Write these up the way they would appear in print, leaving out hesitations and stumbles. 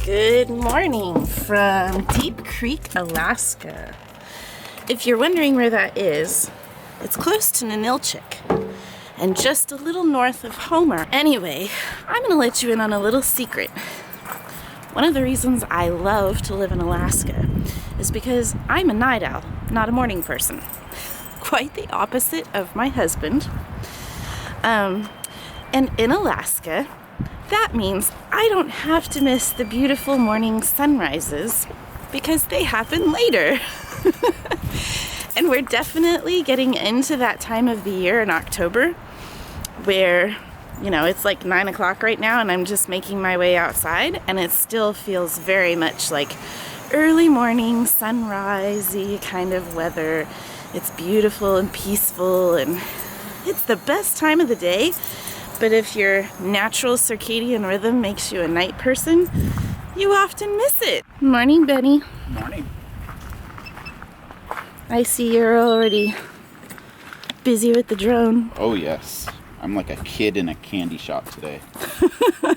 Good morning from Deep Creek, Alaska. If you're wondering where that is, it's close to Ninilchik and just a little north of Homer. Anyway, I'm gonna let you in on a little secret. One of the reasons I love to live in Alaska is because I'm a night owl, not a morning person. Quite the opposite of my husband. And in Alaska, that means I don't have to miss the beautiful morning sunrises because they happen later. And we're definitely getting into that time of the year in October where, it's like 9 o'clock right now and I'm just making my way outside and it still feels very much like early morning, sunrise-y kind of weather. It's beautiful and peaceful and it's the best time of the day. But if your natural circadian rhythm makes you a night person, you often miss it. Morning, Benny. Morning. I see you're already busy with the drone. Oh yes, I'm like a kid in a candy shop today.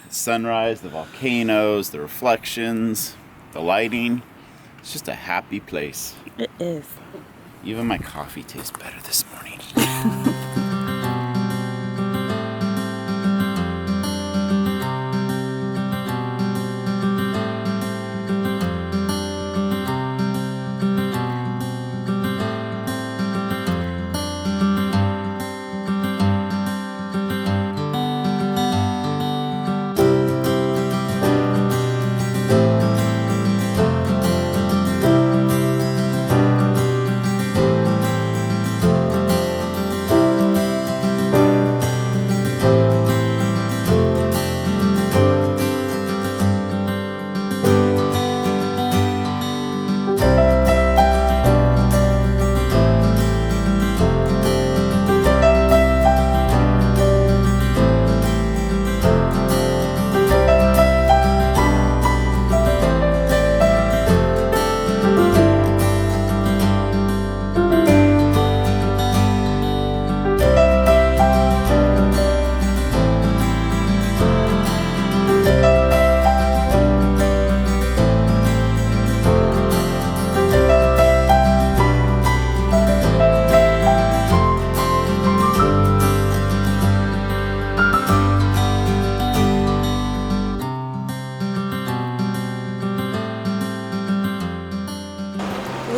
Sunrise, the volcanoes, the reflections, the lighting. It's just a happy place. It is. Even my coffee tastes better this morning.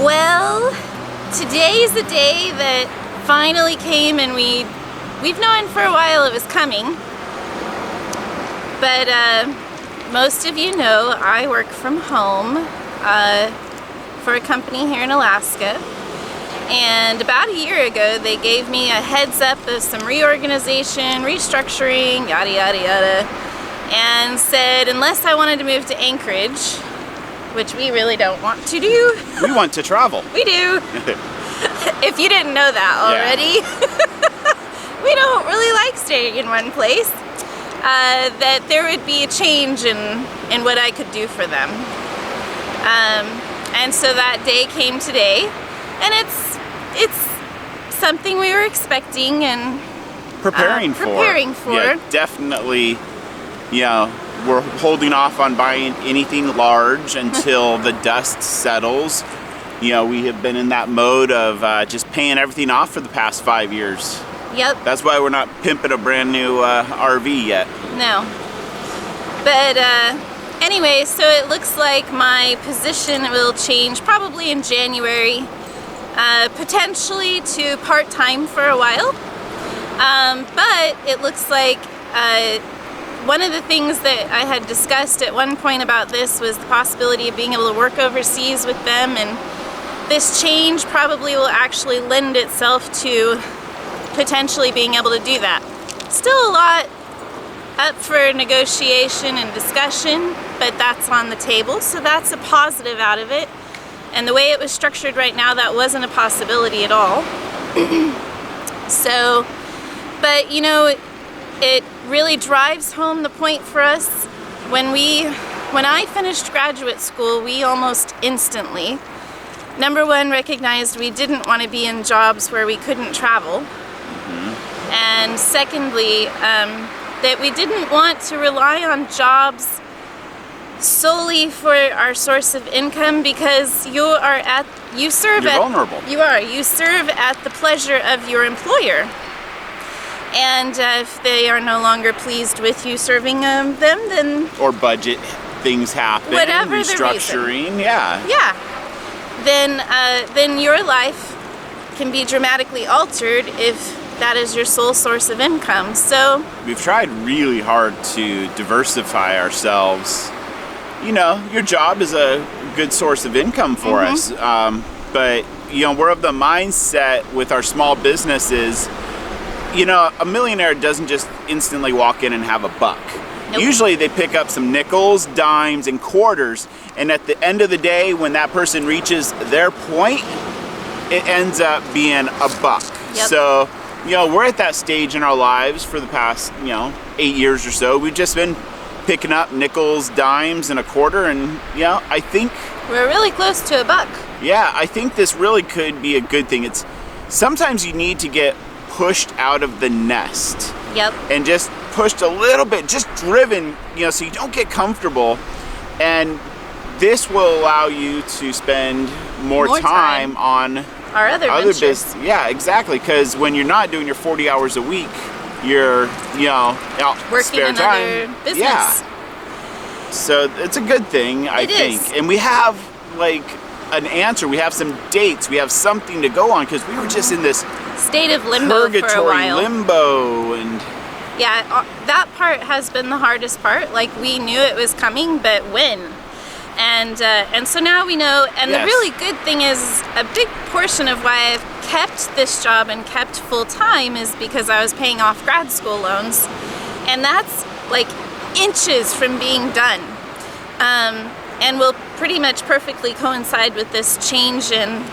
Well, today is the day that finally came and we've known for a while it was coming. But most of you know I work from home for a company here in Alaska. And about a year ago, they gave me a heads up of some reorganization, restructuring, yada, yada, yada, and said unless I wanted to move to Anchorage, which we really don't want to do. We want to travel. We do. If you didn't know that already. Yeah. We don't really like staying in one place. That there would be a change in what I could do for them. And so that day came today. And it's something we were expecting and preparing for. Yeah, definitely. Yeah. We're holding off on buying anything large until the dust settles. We have been in that mode of just paying everything off for the past 5 years. Yep. That's why we're not pimping a brand new RV yet. No. But anyway, so it looks like my position will change probably in January, potentially to part-time for a while. But it looks like one of the things that I had discussed at one point about this was the possibility of being able to work overseas with them, and this change probably will actually lend itself to potentially being able to do that. Still a lot up for negotiation and discussion, but that's on the table, so that's a positive out of it. And the way it was structured right now, that wasn't a possibility at all. So, but it really drives home the point for us. When I finished graduate school, we almost instantly, number one, recognized we didn't want to be in jobs where we couldn't travel. Mm-hmm. And secondly, that we didn't want to rely on jobs solely for our source of income, because you serve You're vulnerable. You serve at the pleasure of your employer. And if they are no longer pleased with you serving them, then or budget things happen, whatever restructuring, the reason. Then your life can be dramatically altered if that is your sole source of income. So we've tried really hard to diversify ourselves. You know, your job is a good source of income for us, but you know, we're of the mindset with our small businesses. You know, a millionaire doesn't just instantly walk in and have a buck. Nope. Usually they pick up some nickels, dimes, and quarters, and at the end of the day, when that person reaches their point, it ends up being a buck. Yep. So, you know, we're at that stage in our lives for the past, 8 years or so. We've just been picking up nickels, dimes, and a quarter, and, I think we're really close to a buck. Yeah, I think this really could be a good thing. It's sometimes you need to get pushed out of the nest. Yep. And just pushed a little bit, just driven, so you don't get comfortable. And this will allow you to spend more time on our other ventures. business. Yeah, exactly. Because when you're not doing your 40 hours a week, you're, working spare time. Another business. Yeah. So it's a good thing, I think. And we have an answer. We have some dates. We have something to go on, because we were just in this state of limbo for a while. Limbo, and yeah, that part has been the hardest part. Like, we knew it was coming, but when? And so now we know. And yes. The really good thing is, a big portion of why I've kept this job and kept full time is because I was paying off grad school loans, and that's like inches from being done. And will pretty much perfectly coincide with this change in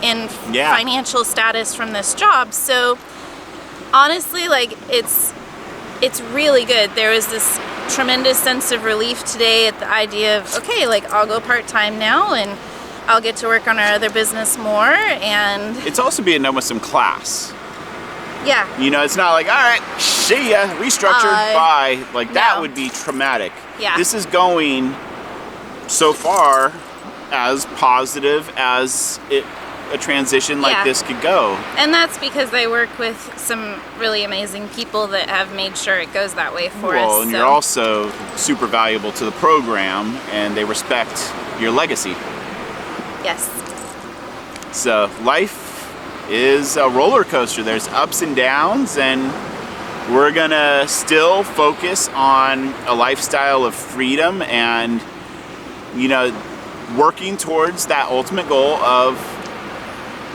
financial status from this job. So honestly, it's really good. There was this tremendous sense of relief today at the idea of, okay, I'll go part-time now, and I'll get to work on our other business more. And it's also being done with some class. Yeah. It's not like, all right, see ya, restructured, bye. That would be traumatic. Yeah. This is going so far as positive as a transition like this could go. And that's because I work with some really amazing people that have made sure it goes that way for us. Well, and you're also super valuable to the program, and they respect your legacy. Yes. So life is a roller coaster. There's ups and downs, and we're gonna still focus on a lifestyle of freedom and working towards that ultimate goal of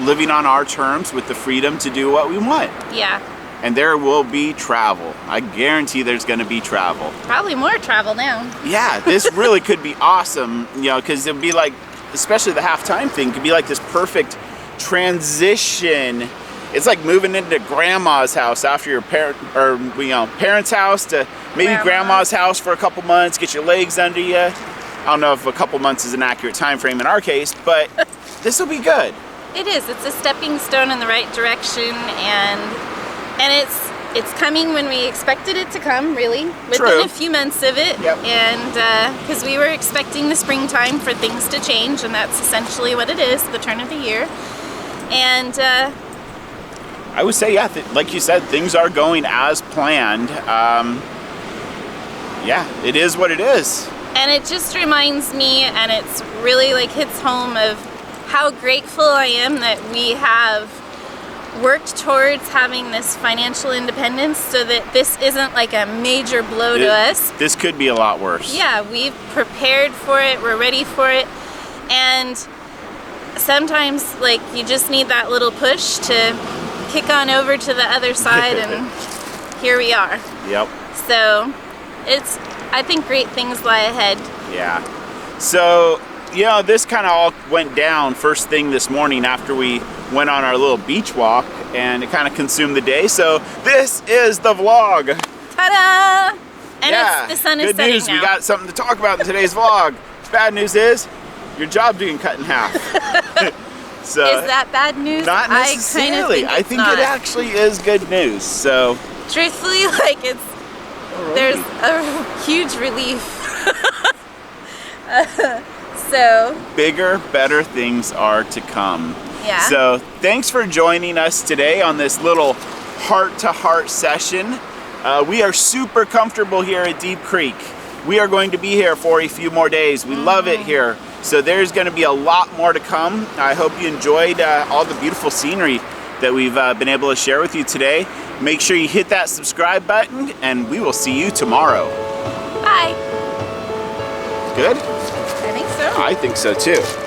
living on our terms with the freedom to do what we want. Yeah. And there will be travel. I guarantee there's going to be travel. Probably more travel now. Yeah, this really could be awesome, because it'd be especially the halftime thing, could be this perfect transition. It's like moving into grandma's house after your parents' house to maybe grandma's house for a couple months, get your legs under you. I don't know if a couple months is an accurate time frame in our case, but this will be good. It is. It's a stepping stone in the right direction, and it's coming when we expected it to come, really. Within a few months of it. Yep. And because we were expecting the springtime for things to change, and that's essentially what it is, the turn of the year. And I would say, like you said, things are going as planned. It is what it is. And it just reminds me, and it's really hits home of how grateful I am that we have worked towards having this financial independence, so that this isn't a major blow to us. This could be a lot worse. Yeah, we've prepared for it, we're ready for it, and sometimes you just need that little push to kick on over to the other side, and here we are. Yep. So I think great things lie ahead. Yeah. So this kind of all went down first thing this morning after we went on our little beach walk, and it kind of consumed the day. So this is the vlog. Ta-da! And the sun is good setting news. now. We got something to talk about in today's vlog. Bad news is your job's being cut in half. So is that bad news? Not necessarily. I think it actually is good news. So truthfully, there's a huge relief. So bigger, better things are to come. Yeah. So thanks for joining us today on this little heart-to-heart session. We are super comfortable here at Deep Creek. We are going to be here for a few more days. We love it here. So there's going to be a lot more to come. I hope you enjoyed all the beautiful scenery that we've been able to share with you today. Make sure you hit that subscribe button, and we will see you tomorrow. Bye. Good? I think so. I think so too.